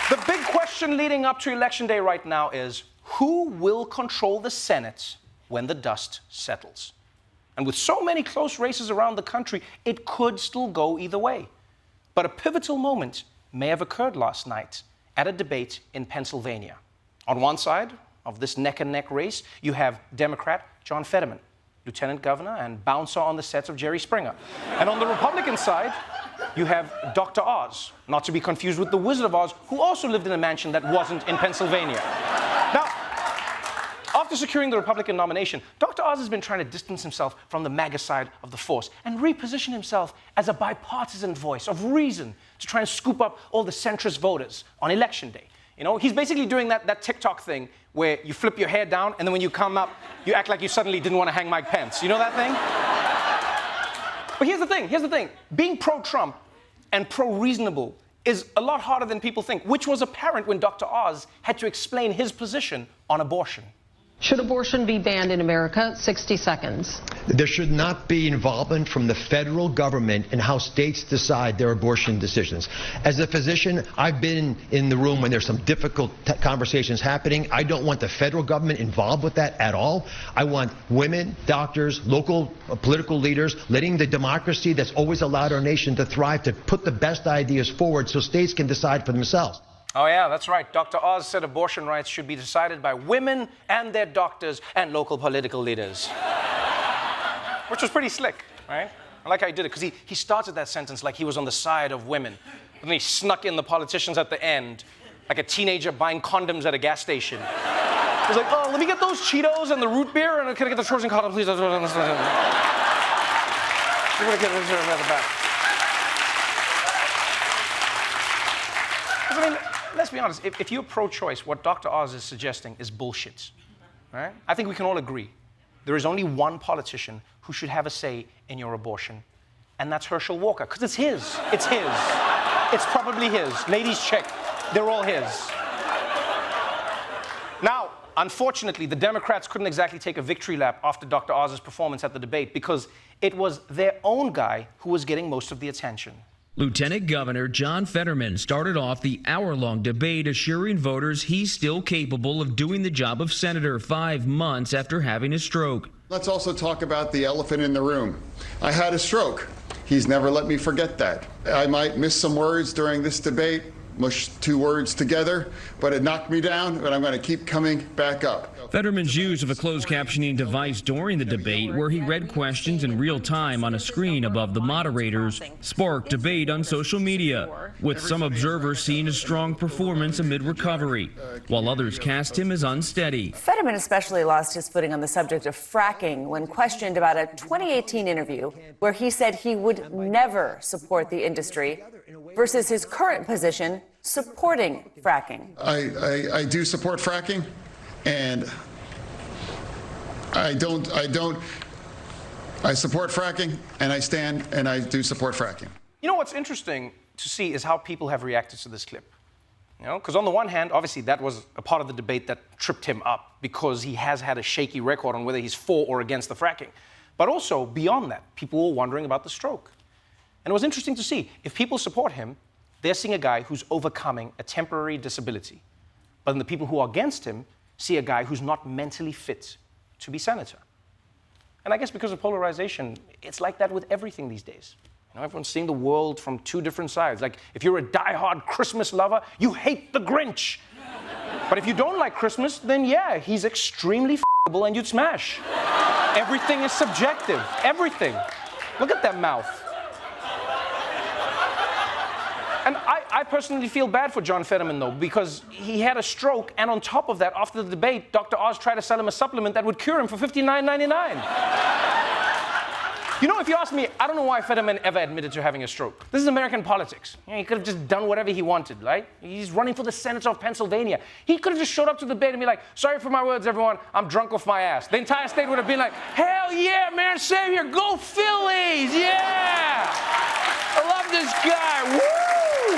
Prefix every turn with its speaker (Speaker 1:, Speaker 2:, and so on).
Speaker 1: The big question leading up to Election Day right now is, who will control the Senate when the dust settles? And with so many close races around the country, it could still go either way. But a pivotal moment may have occurred last night at a debate in Pennsylvania. On one side of this neck-and-neck race, you have Democrat John Fetterman, lieutenant governor and bouncer on the sets of Jerry Springer. And on the Republican side, you have Dr. Oz, not to be confused with the Wizard of Oz, who also lived in a mansion that wasn't in Pennsylvania. Now, after securing the Republican nomination, Dr. Oz has been trying to distance himself from the MAGA side of the force and reposition himself as a bipartisan voice of reason to try and scoop up all the centrist voters on Election Day. You know, he's basically doing that TikTok thing where you flip your hair down and then when you come up, you act like you suddenly didn't want to hang Mike Pence. You know that thing? But here's the thing. Being pro-Trump and pro-reasonable is a lot harder than people think, which was apparent when Dr. Oz had to explain his position on abortion.
Speaker 2: Should abortion be banned in America? 60 seconds.
Speaker 3: There should not be involvement from the federal government in how states decide their abortion decisions. As a physician, I've been in the room when there's some difficult conversations happening. I don't want the federal government involved with that at all. I want women, doctors, local political leaders, letting the democracy that's always allowed our nation to thrive to put the best ideas forward so states can decide for themselves.
Speaker 1: Oh, yeah, that's right. Dr. Oz said abortion rights should be decided by women and their doctors and local political leaders. Which was pretty slick, right? I like how he did it, because he started that sentence like he was on the side of women. And then he snuck in the politicians at the end, like a teenager buying condoms at a gas station. He was like, oh, let me get those Cheetos and the root beer, and can I get the Trojan condom, please? We're going to get this at the back. I mean, let's be honest, if you're pro-choice, what Dr. Oz is suggesting is bullshit, right? I think we can all agree. There is only one politician who should have a say in your abortion, and that's Herschel Walker, because it's his. It's his. It's probably his. Ladies, check. They're all his. Now, unfortunately, the Democrats couldn't exactly take a victory lap after Dr. Oz's performance at the debate because it was their own guy who was getting most of the attention.
Speaker 4: Lieutenant Governor John Fetterman started off the hour-long debate assuring voters he's still capable of doing the job of senator 5 months after having a stroke.
Speaker 5: Let's also talk about the elephant in the room. I had a stroke. He's never let me forget that. I might miss some words during this debate, mush 2 words together, but it knocked me down, but I'm going to keep coming back up.
Speaker 4: Fetterman's use of a closed captioning device during the debate, where he read questions in real time on a screen above the moderators, sparked debate on social media, with some observers seeing a strong performance amid recovery, while others cast him as unsteady.
Speaker 6: Fetterman especially lost his footing on the subject of fracking when questioned about a 2018 interview where he said he would never support the industry versus his current position supporting fracking.
Speaker 5: I do support fracking. And I support fracking, and I stand, and I do support fracking.
Speaker 1: You know what's interesting to see is how people have reacted to this clip. You know, because on the one hand, obviously that was a part of the debate that tripped him up because he has had a shaky record on whether he's for or against the fracking. But also, beyond that, people were wondering about the stroke. And it was interesting to see, if people support him, they're seeing a guy who's overcoming a temporary disability. But then the people who are against him see a guy who's not mentally fit to be senator. And I guess because of polarization, it's like that with everything these days. You know, everyone's seeing the world from 2 different sides. Like, if you're a die-hard Christmas lover, you hate the Grinch. But if you don't like Christmas, then yeah, he's extremely f***able and you'd smash. Everything is subjective. Everything. Look at that mouth. And I personally feel bad for John Fetterman, though, because he had a stroke, and on top of that, after the debate, Dr. Oz tried to sell him a supplement that would cure him for $59.99. You know, if you ask me, I don't know why Fetterman ever admitted to having a stroke. This is American politics. You know, he could have just done whatever he wanted, right? He's running for the Senate of Pennsylvania. He could have just showed up to the debate and be like, sorry for my words, everyone, I'm drunk off my ass. The entire state would have been like, hell yeah, man, Savior, go Phillies, yeah! I love this guy, woo!